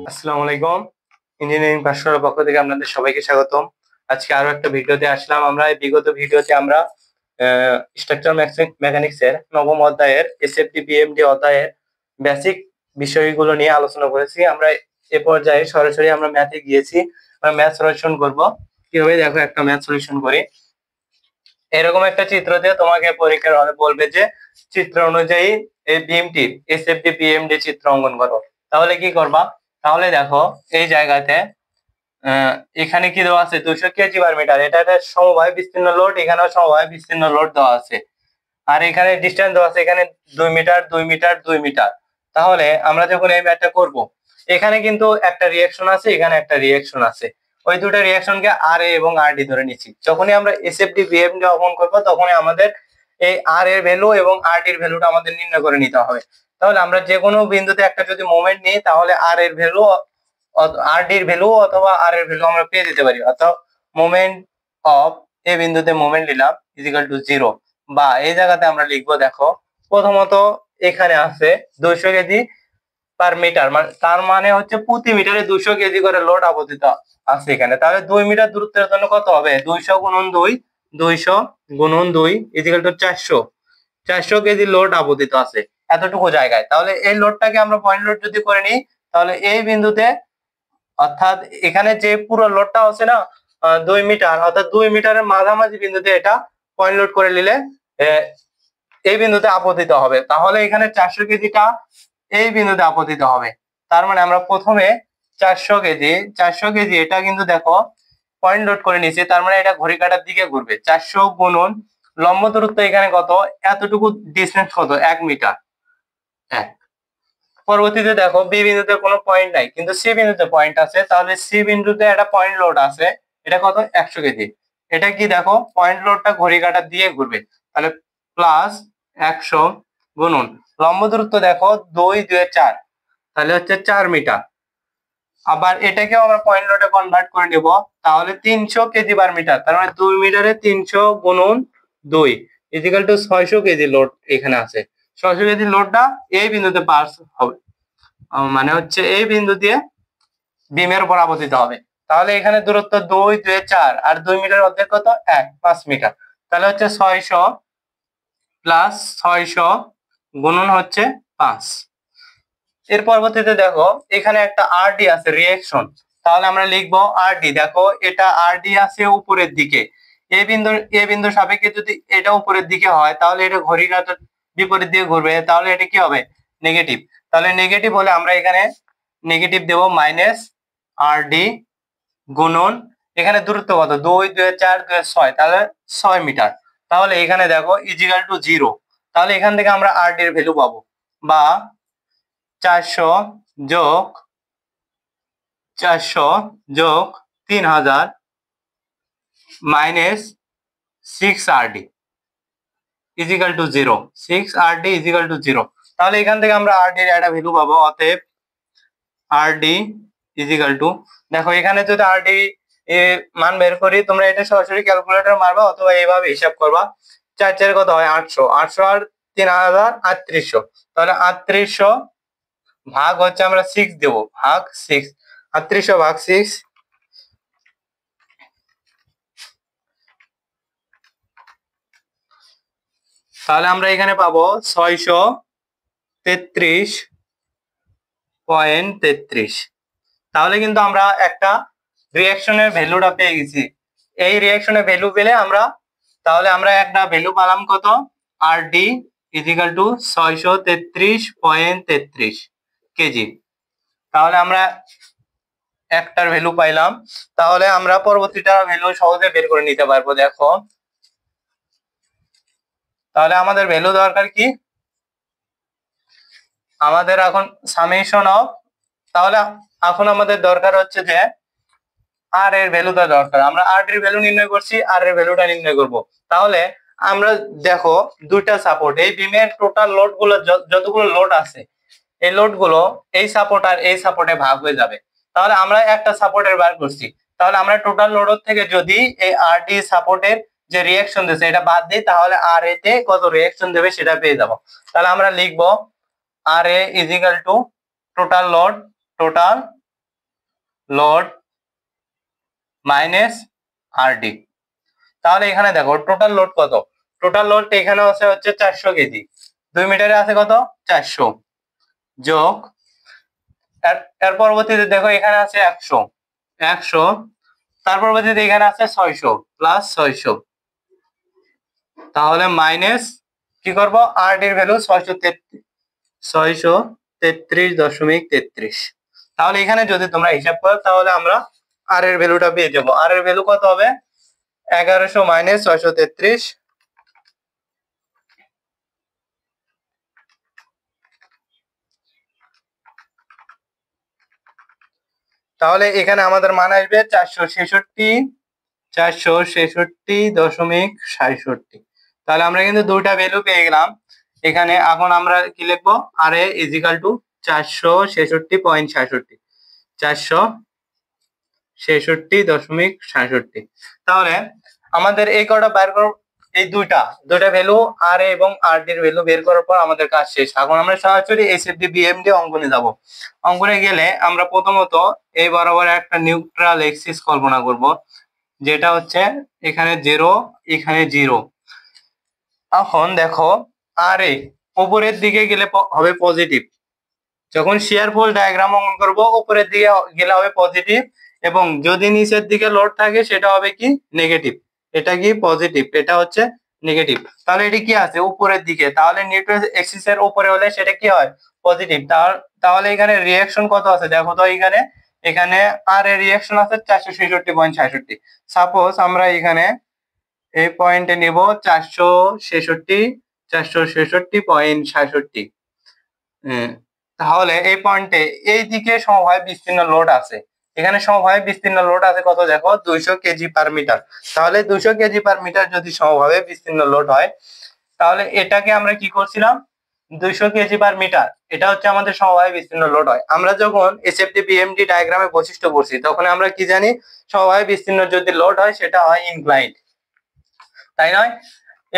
আসসালামু আলাইকুম। ইঞ্জিনিয়ারিং পাঠশালার পক্ষ থেকে আপনাদের সবাইকে স্বাগতম। আজকে আরো একটা ভিডিওতে আসলাম। আমরা এই বিগত ভিডিওতে আমরা স্ট্রাকচার মেকানিক্স এর নবম অধ্যায়ের এসএফডি বিএমডি অধ্যায়ের বেসিক বিষয়গুলো নিয়ে আলোচনা করেছি। আমরা এ পর্যায়ে সরাসরি আমরা ম্যাথে গিয়েছি। আমরা ম্যাথ সলিউশন করব। কিভাবে দেখো একটা ম্যাথ সলিউশন করি। এরকম একটা চিত্র দিয়ে তোমাকে পরীক্ষার হলে বলবে যে চিত্র অনুযায়ী এই বিমটি এসএফডি বিএমডি চিত্র অঙ্কন করো। তাহলে কি করবা? তাহলে দেখো এই জায়গাতে এখানে কি দেওয়া আছে 200 কেজি পার মিটার, এটা একটা সমবায় বিস্তীর্ণ লোড, এখানেও সমবায় বিস্তীর্ণ লোড দেওয়া আছে। আর এখানে ডিসটেন্স দেওয়া আছে, এখানে 2 মিটার 2 মিটার 2 মিটার। তাহলে আমরা যখন এই ম্যাথটা করব, এখানে কিন্তু একটা রিঅ্যাকশন আছে, এখানে একটা রিঅ্যাকশন আছে। ওই দুটো রিঅ্যাকশনকে আর এ এবং আর ডি ধরে নিচ্ছি। যখনই আমরা এসএফডি বিএমডি অঙ্কন করব, তখনই আমাদের এই আর এর ভ্যালু এবং আর ডির ভ্যালুটা আমাদের নির্ণয় করে নিতে হবে। তাহলে আমরা যে কোনো বিন্দুতে একটা যদি মোমেন্ট নিই, তাহলে আর এর ভ্যালু আর ডির ভ্যালু অথবা আর এর ভ্যালু আমরা পেয়ে যেতে পারি। অর্থাৎ মোমেন্ট অফ এ বিন্দুতে মোমেন্ট নিলাম ইজিক্যাল টু 0, বা এই জায়গাতে আমরা লিখবো, দেখো প্রথমত এখানে আছে 200 কেজি পার মিটার, তার মানে হচ্ছে প্রতি মিটারে 200 কেজি করে লোড আপতিত আছে এখানে। তাহলে 2 মিটার দূরত্বের জন্য কত হবে? 200 গুণন 2, 200 গুণন 2 ইজিক্যাল টু 400 কেজি লোড আপতিত আছে এতটুকু জায়গায়। তাহলে এই লোডটাকে আমরা পয়েন্ট লোড যদি করে নিই, তাহলে এই বিন্দুতে, অর্থাৎ এখানে যে পুরো লোডটা আছে না 2 মিটার, অর্থাৎ 2 মিটারের মাঝামাঝি বিন্দুতে এটা পয়েন্ট লোড করে নিলে এই বিন্দুতে আপতিত হবে। তাহলে এখানে 400 কেজিটা এই বিন্দুতে আপতিত হবে। তার মানে আমরা প্রথমে 400 কেজি এটা কিন্তু দেখো পয়েন্ট লোড করে নিয়েছি, তার মানে এটা ঘড়ি কাঁটার দিকে ঘুরবে। 400 গুণন লম্ব দূরত্ব এখানে কত, এতটুকু ডিসটেন্স কত, 1 মিটার। পরবর্তীতে দেখো বি বিন্দুতে কোনো পয়েন্ট নাই, কিন্তু সি বিন্দুতে পয়েন্ট আছে। তাহলে সি বিন্দুতে একটা পয়েন্ট লোড আছে, এটা কত, 100 কেজি। এটা কি দেখো পয়েন্ট লোডটা ঘড়ি কাঁটার দিয়ে ঘুরবে। তাহলে প্লাস 100 গুণন লম্ব দূরত্ব দেখো 2 2 4, তাহলে হচ্ছে 4 মিটার। আবার এটাকেও আমরা পয়েন্ট লোডে কনভার্ট করে নেব, তাহলে 300 কেজি পার মিটার। তার মানে 2 মিটারে 300 গুণন 2 ইজিক্যাল টু 600 কেজি লোড এখানে আছে। 600 কেজি লোডটা এই বিন্দুতে পাস হবে, মানে হচ্ছে এই বিন্দু দিয়ে বিমের উপর আপতিত হবে। তাহলে এখানে দূরত্ব 2 2 4 আর 2 মিটার অর্ধেক কত, 1 5 মিটার। তাহলে হচ্ছে 600 প্লাস 600 গুণন হচ্ছে 5। এর পরবর্তীতে দেখো এখানে একটা আরডি আছে রিঅ্যাকশন, তাহলে আমরা লিখবো আরডি। দেখো এটা আরডি আছে উপরের দিকে, এ বিন্দুর সাপেক্ষে যদি এটা উপরের দিকে হয়, তাহলে এটা ঘড়ি কাঁটার বিপরীত দিকে ঘুরবে, তাহলে এটা কি হবে, নেগেটিভ। তাহলে নেগেটিভ হলে আমরা এখানে নেগেটিভ দেব মাইনাস আরডি গুণন এখানে দূরত্ব কত, 2 2 4 2 6, তাহলে 6 মিটার। তাহলে এখানে দেখো ইজিক্যাল টু 0। তাহলে এখান থেকে আমরা আরডি এর ভ্যালু পাবো, বা 400 যোগ 3000 minus 6RD equal to 0। 6RD equal to 0। তাহলে এখান থেকে আমরা আরডি এর একটা ভ্যালু পাবো। অতএব আরডি ইজিক্যাল টু, দেখো এখানে যদি আরডি মান বের করি, তোমরা এটা সরাসরি ক্যালকুলেটর মারবা অথবা এইভাবে হিসাব করবা। 4 4 কত হয়, 800, 800 আর 3000 3800। তাহলে 3800 ভাগ হচ্ছে আমরা 6 দেব, ভাগ 6, 3800 ভাগ 6, তাহলে আমরা এখানে পাবো 633.33। তাহলে কিন্তু আমরা একটা রিঅ্যাকশনের ভ্যালুটা পেয়ে গেছি। এই রিঅ্যাকশনের ভ্যালু পেলে আমরা, তাহলে আমরা একটা ভ্যালু পেলাম কত, আরডি ইজিক্যাল টু 633.33 কেজি। তাহলে আমরা একটার ভ্যালু পাইলাম। তাহলে আমরা পরবর্তীটা ভ্যালু সহজে বের করে নিতে পারবো। দেখো তাহলে আমাদের ভ্যালু দরকার কি, আমাদের এখন সামেশন অফ, তাহলে এখন আমাদের দরকার হচ্ছে যে আর এর ভ্যালুটা দরকার। আমরা আর এর ভ্যালু নির্ণয় করছি, আর এর ভ্যালুটা নির্ণয় করব। তাহলে আমরা দেখো দুইটা সাপোর্ট, এই বিমের টোটাল লোড গুলো যতগুলো লোড আছে, এই লোড গুলো এই সাপোর্ট আর এই সাপোর্টে ভাগ হয়ে যাবে। তাহলে আমরা একটা সাপোর্টের বার করছি, তাহলে আমরা টোটাল লোড থেকে যদি এই আরডি সাপোর্টের যে রিঅ্যাকশন দিয়েছে এটা বাদ দিই, তাহলে আর এ তে কত রিঅ্যাকশন দেবে সেটা পেয়ে যাব। তাহলে আমরা লিখবো R A equal to total load, total load minus RD. তাহলে এখানে দেখো টোটাল লোড কত, টোটাল লোড এখানে আছে হচ্ছে 400 কেজি, 2 মিটারে আছে কত 400, যোগ এর পরবর্তীতে দেখো এখানে আছে 100, তার পরবর্তীতে এখানে আছে 600 প্লাস 600, তাহলে মাইনাস কি করব, আরডির ভ্যালু 633.33। তাহলে এখানে যদি তোমরা হিসাব করো তাহলে আমরা আর এর ভ্যালুটা পেয়ে যাবো। আর এর ভ্যালু কত হবে, 1100 মাইনাস 633, তাহলে এখানে আমাদের মান আসবে 466.67। তাহলে আমরা কিন্তু দুইটা ভ্যালু পেয়ে গেলাম এখানে। এখন আমরা কি লিখবো, R A is equal to 466.67, 466.67। তাহলে আমাদের এই কটা বের করার, এই দুইটা ভ্যালু আর এবং আর ডি এর ভ্যালু বের করার পর আমাদের কাজ শেষ। এখন আমরা সরাসরি এসএফডি বিএমডি অঙ্কনে যাব। অঙ্কনে গেলে আমরা প্রথমত এই বরাবর একটা নিউট্রাল এক্সিস কল্পনা করব, যেটা হচ্ছে এখানে 0 এখানে 0। এখন দেখো আর এ উপরের দিকে গেলে হবে পজিটিভ, যখন শিয়ার ফোর্স ডায়াগ্রাম অঙ্কন করব উপরের দিকে গেলে হবে পজিটিভ, এবং যদি নিচের দিকে লোড থাকে সেটা হবে কি নেগেটিভ। এটা কি পজিটিভ, এটা হচ্ছে নেগেটিভ। তাহলে এটি কি আছে উপরের দিকে, তাহলে নিউট্রাল এক্সিস এর উপরে হলে সেটা কি হয় পজিটিভ। তাহলে এখানে রিঅ্যাকশন কত আছে দেখো তো, এখানে আর এর রিঅ্যাকশন আছে 466.67। সাপোজ আমরা এখানে এই পয়েন্টে নিব 466.67। তাহলে এই পয়েন্টে এই দিকে সমবায় বিস্তীর্ণ লোড আছে, এখানে সমভাবে বিস্তীর্ণ লোড আছে কত দেখো 200 কেজি পার মিটার। তাহলে 200 কেজি পার মিটার যদি সমভাবে বিস্তীর্ণ লোড হয়, তাহলে এটাকে আমরা কি করছিলাম 200 কেজি পার মিটার, এটা হচ্ছে আমাদের সমভাবে বিস্তীর্ণ লোড হয়। আমরা যখন এসএফডি বিএমডি ডায়াগ্রামে বৈশিষ্ট্য পড়ছি তখন আমরা কি জানি, সমভাবে বিস্তীর্ণ যদি লোড হয় সেটা হয় ইনক্লাইন্ড, তাই নয়?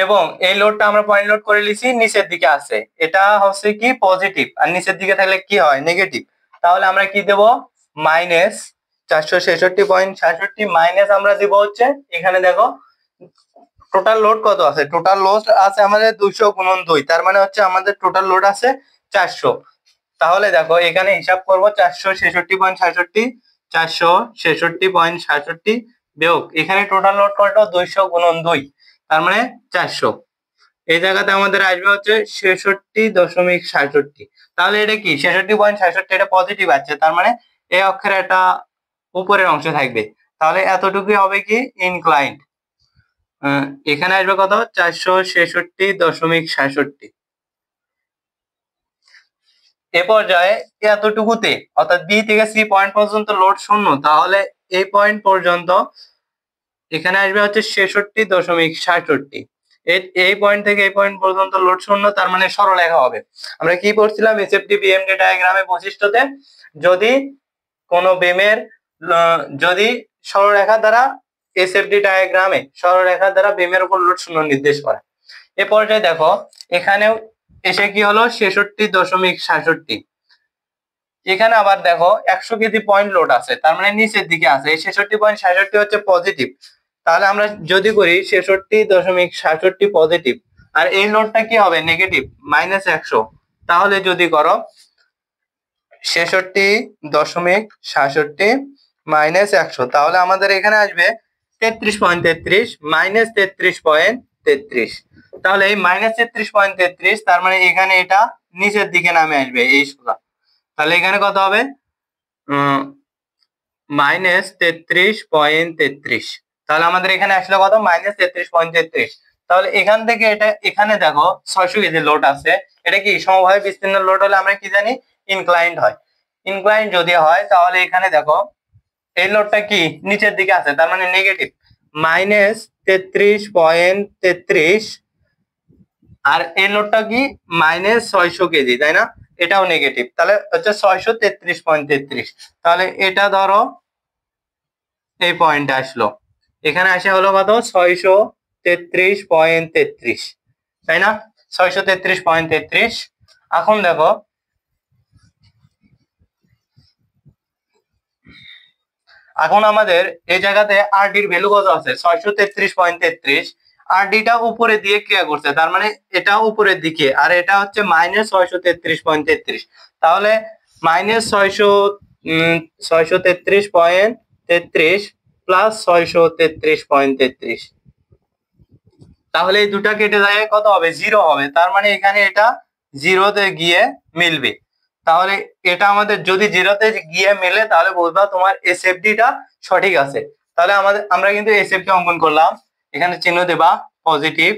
এবং এই লোডটা আমরা পয়েন্ট লোড করে লিখছি নিচের দিকে আছে, এটা হচ্ছে কি পজিটিভ, আর নিচের দিকে থাকলে কি হয় নেগেটিভ। তাহলে আমরা কি দেব, মাইনাস 466.67 মাইনাস আমরা দেব হচ্ছে এখানে দেখো টোটাল লোড কত আছে, টোটাল লোড আছে আমাদের 200 গুণন 2, তার মানে হচ্ছে আমাদের টোটাল লোড আছে 400। তাহলে দেখো এখানে হিসাব করব 466.67, 466.67 বিয়োগ এখানে টোটাল লোড কত 200 গুণন 2, তার মানে 400। এই জায়গাতে আমাদের আসবে হচ্ছে 66.67। তাহলে এটা কি 66.67, এটা পজিটিভ আছে, তার মানে এই অক্ষরে একটা উপরের অংশে থাকবে, তাহলে এতটুকুই হবে কি ইনক্লাইন্ড। এখানে আসবে কত 466.67। এ পর্যায়ে এতটুকুতে অর্থাৎ বি থেকে সি পয়েন্ট পর্যন্ত লোড শূন্য, তাহলে এই পয়েন্ট পর্যন্ত এখানে আসবে হচ্ছে 66.67। এই পয়েন্ট থেকে এই পয়েন্ট পর্যন্ত লোড শূন্য, তার মানে সরলরেখা হবে। আমরা কি পড়ছিলাম এসএফডি বিএমডি ডায়াগ্রামে বৈশিষ্ট্যতে, যদি কোন বেমের যদি সরলরেখা দ্বারা এসএফডি ডায়াগ্রামে সরলরেখা দ্বারা বেমের উপর লোড শূন্য নির্দেশ করে। এ পর্যায়ে দেখো এখানেও এসে কি হলো 66.67। এখানে আবার দেখো 100 কেজি পয়েন্ট লোড আছে, তার মানে নিচের দিকে আছে, এই 66.67 হচ্ছে পজিটিভ। তাহলে আমরা যদি করি 66.67 পজিটিভ, আর এই লোডটা কি হবে নেগেটিভ মাইনাস 100। তাহলে যদি করো 66.67 মাইনাস 100, তাহলে আমাদের এখানে আসবে 33.33 মাইনাস 33.33। তাহলে এই মাইনাস 33.33, তার মানে এখানে এটা নিচের দিকে নামে আসবে এই সোজা। তাহলে এখানে কত হবে মাইনাস 33.33। তাহলে আমাদের এখানে আসলে কত মাইনাস 33.33। তাহলে এখান থেকে এটা এখানে দেখো 600 কেজি লোড আছে, এটা কি সমভাবে বিস্তীর্ণ লোড হলে আমরা কি জানি ইনক্লাইন্ড হয়। ইনক্লাইন্ড যদি হয় তাহলে এখানে দেখো এই লোডটা কি নিচের দিকে আছে, তার মানে নেগেটিভ মাইনাস 33.33, আর এই লোডটা কি মাইনাস 600 কেজি, তাই না? এটাও নেগেটিভ, তাহলে হচ্ছে 633.33। তাহলে এটা ধরো এই পয়েন্টে আসলো, এখানে আসে হলো কত 633.33, তাই না? 633.33। এখন দেখো এখন আমাদের এই জায়গাতে আরডির ভ্যালু কত আছে 633.33। আরডিটা উপরে দিয়ে ক্রিয়া করছে, তার মানে এটা উপরের দিকে, আর এটা হচ্ছে -633.33। তাহলে -633.33 প্লাস 633.33, তাহলে এই দুটা কেটে যায় কত হবে 0 হবে। তার মানে এখানে এটা 0-তে গিয়ে মিলবে। তাহলে এটা আমাদের যদি 0-তে গিয়ে মেলে তাহলে বুঝবা তোমার এসএফডিটা সঠিক আছে। তাহলে আমরা কিন্তু এসএফডি অঙ্কন করলাম, এখানে চিহ্ন দেবা পজিটিভ,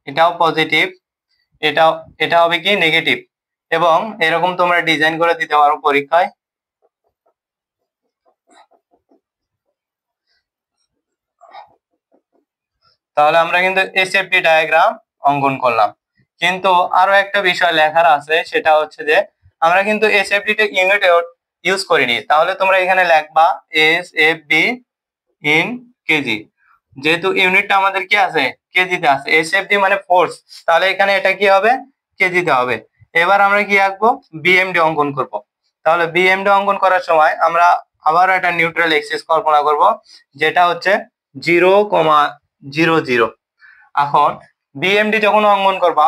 এটাও পজিটিভ, এটা হবে কি নেগেটিভ, এবং এরকম তোমরা ডিজাইন করে দিতে পারো পরীক্ষায়। তাহলে আমরা কিন্তু এসএফডি ডায়াগ্রাম অঙ্কন করলাম। কিন্তু আরো একটা বিষয় লেখার আছে, সেটা হচ্ছে যে আমরা কিন্তু এসএফডি তে ইউনিট ইউজ করিনি। তাহলে তোমরা এখানে লিখবা এসএফডি ইন কেজি, যেহেতু ইউনিটটা আমাদের কি আছে কেজিতে আছে, এসএফডি মানে ফোর্স, তাহলে এখানে এটা কি হবে কেজিতে হবে। এবার আমরা কি আঁকবো বিএমডি অঙ্কন করব। তাহলে বিএমডি অঙ্কন করার সময় আমরা আবার একটা নিউট্রাল এক্সিস কল্পনা করব, যেটা হচ্ছে 0,00। এখন বিএমডি যখন অঙ্কন করবা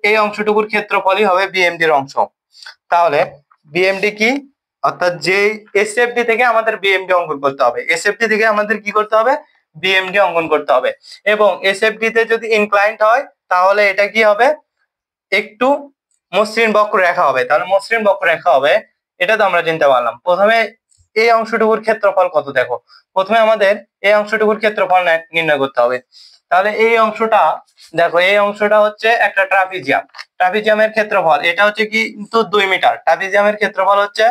এই অংশটুকুর ক্ষেত্রফলই হবে বিএমডি এর অংশ। তাহলে বিএমডি কি, অর্থাৎ যে এসএফডি থেকে আমাদের বিএমডি অঙ্কন করতে হবে, এসএফডি থেকে আমাদের কি করতে হবে বিএমডি অঙ্কন করতে হবে। এবং এসএফডি তে যদি ইনক্লাইন্ড হয় তাহলে এটা কি হবে একটু মসৃণ বক্ররেখা হবে। তাহলে মসৃণ বক্ররেখা হবে, এটা তো আমরা চিনতে পারলাম। প্রথমে এই অংশটুকুর ক্ষেত্রফল কত দেখো, প্রথমে আমাদের এই অংশটুকুর ক্ষেত্রফল নির্ণয় করতে হবে। তাহলে এই অংশটা দেখো, এই অংশটা হচ্ছে একটা ট্রাপিজিয়াম, ট্রাপিজিয়ামের ক্ষেত্রফল এটা হচ্ছে কি কিন্তু 2 মিটার। ট্রাপিজিয়ামের ক্ষেত্রফল হচ্ছে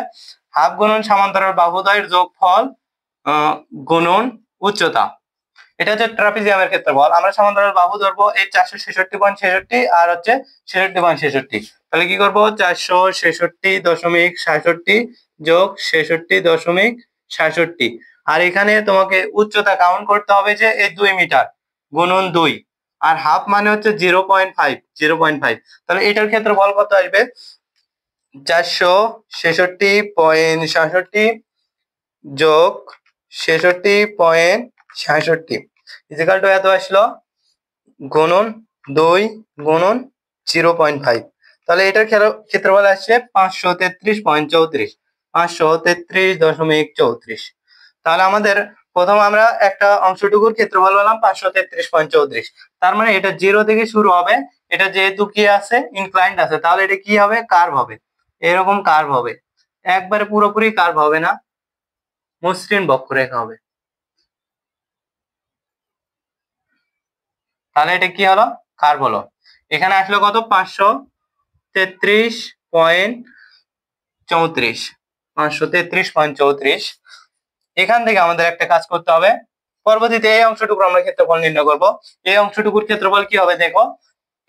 হাফ গুণন সমান্তরাল বাহুদ্বয়ের যোগফল গুণন উচ্চতা, এটা হচ্ছে ট্রাপিজিয়ামের ক্ষেত্রফল। আমরা সমান্তরাল বাহু ধরবো এই 466.66 আর হচ্ছে 66.66। তাহলে কি করবো 466.66 যোগ 66.66, আর এখানে তোমাকে উচ্চতা কাউন্ট করতে হবে যে এই 2 মিটার গুণন 2, আর হাফ মানে হচ্ছে 0.5। তাহলে এটার ক্ষেত্রফল কত আসবে 466.66 যোগ 66.66 ইজিক্যাল টু এত আসলো গুণন 2 গুণন 0.5। তাহলে এটার ক্ষেত্রফল আসছে 533.34, 533.34। তাহলে আমাদের প্রথম আমরা একটা অংশটুকুর ক্ষেত্রফল পেলাম 533.34। তার মানে এটা 0 থেকে শুরু হবে, এটা যেহেতু কি আছে ইনক্লাইন্ড আছে, তাহলে এটা কি হবে কার্ভ হবে, এরকম কার্ভ হবে, একবারে পুরোপুরি কার্ভ হবে না, মসৃণ বক্ররেখা হবে। তাহলে এটা কি হলো কার্ভ হলো। এখানে আসলো কত 533.34, 533.34। এখান থেকে আমাদের একটা কাজ করতে হবে, পরবর্তীতে এই অংশটুকু আমরা ক্ষেত্রফল নির্ণয় করব। এই অংশটুকুর ক্ষেত্রফল কি হবে দেখো,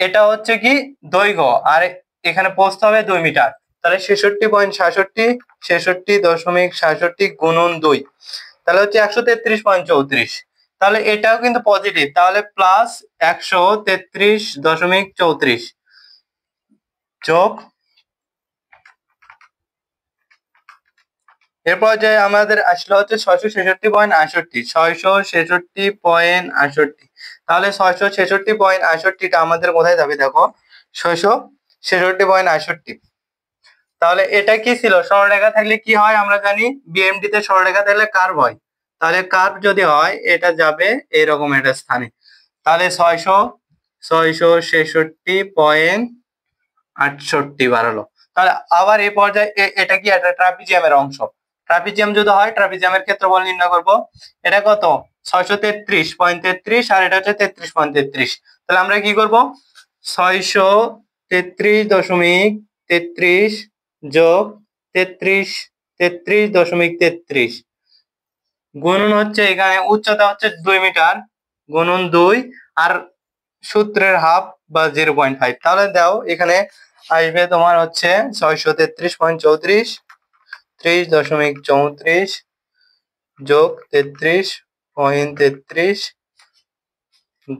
এটা হচ্ছে কি দৈর্ঘ্য, আর এখানে প্রস্থ হবে 2 মিটার। তাহলে 66.66, 66.66 গুণন 2, তাহলে হচ্ছে 133.34। তাহলে এটাও কিন্তু পজিটিভ, তাহলে প্লাস 133.34 যোগ, এরপর যে আমাদের আসলে হচ্ছে 666.68, তাহলে 666.68টা আমাদের কোথায় যাবে দেখো 666.68। তাহলে এটা কি ছিল সরলরেখা থাকলে কি হয় আমরা জানি বিএমডি তে সরলরেখা থাকলে কার্ভ হয়, তাহলে কার্ভ যদি হয় এটা যাবে এরকম একটা স্থানে। তাহলে 666.68 বাড়ালো। তাহলে আবার এই পর্যায়ে এটা কি একটা ট্রাপিজিয়ামের অংশ, ট্রাপিজিয়াম যদি হয় ট্রাপিজিয়ামের ক্ষেত্রফল নির্ণয় করব। এটা কত 633.33 আর এটা হচ্ছে 33.33। তাহলে আমরা কি করব 633.33 যোগ 33.33 গুণন হচ্ছে এখানে উচ্চতা হচ্ছে 2 মিটার গুণন 2 আর সূত্রের হাফ বা 0.5। তাহলে দাও এখানে আসবে তোমার হচ্ছে 633.34, 30.34 যোগ 33.33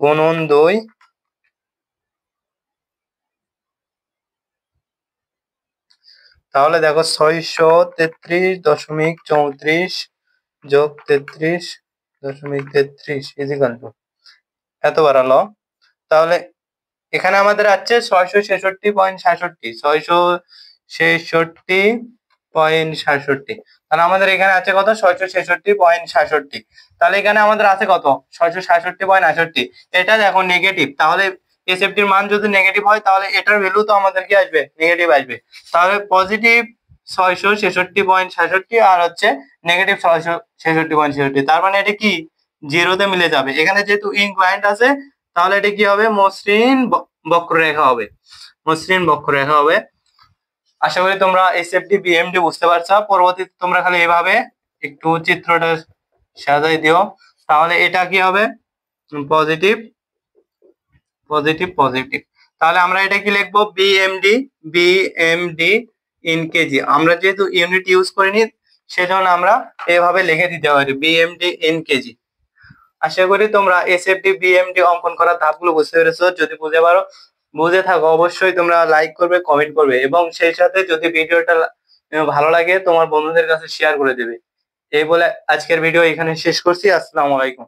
গুণন 2, তাহলে দেখো 633.34 যোগ 33.33 ইজিক্যাল টু এত বাড়ালো। তাহলে এখানে আমাদের আছে 666.66, 666.66। তাহলে আমাদের এখানে আছে কত? 666.66। তাহলে এখানে আমাদের আছে কত? 666.68। এটা দেখো নেগেটিভ, তাহলে এসএফটির মান যদি নেগেটিভ হয় তাহলে এটার ভ্যালু তো আমাদের কি আসবে? নেগেটিভ আসবে। তাহলে পজিটিভ 666.66 আর হচ্ছে নেগেটিভ 666.66, তার মানে এটা কি জিরোতে মিলে যাবে। এখানে যেহেতু ইনক্লাইন্ড আছে তাহলে এটা কি হবে? মসৃণ বক্ররেখা হবে, মসৃণ বক্ররেখা হবে। আশা করি তোমরা এসএফডি বিএমডি বুঝতে পারছো। পরবর্তীতে তোমরা খালি এভাবে একটু চিত্রটা সাজাই দিও, তাহলে এটা কি হবে? Positive positive positive. তাহলে আমরা এটা কি লিখবো? BMD, BMD in KG. আমরা যেহেতু ইউনিট ইউজ করিনি সেজন্য আমরা এভাবে লিখে দিতে পারি বিএমডি ইন কেজি। আশা করি তোমরা এসএফডি বিএমডি অঙ্কন করার ধাপগুলো বুঝতে পেরেছো। যদি বুঝে থাকো অবশ্যই তোমরা লাইক করবে, কমেন্ট করবে এবং সেই সাথে যদি ভিডিওটা ভালো লাগে তোমার বন্ধুদের কাছে শেয়ার করে দেবে। এই বলে আজকের ভিডিও এখানে শেষ করছি। আসসালামু আলাইকুম।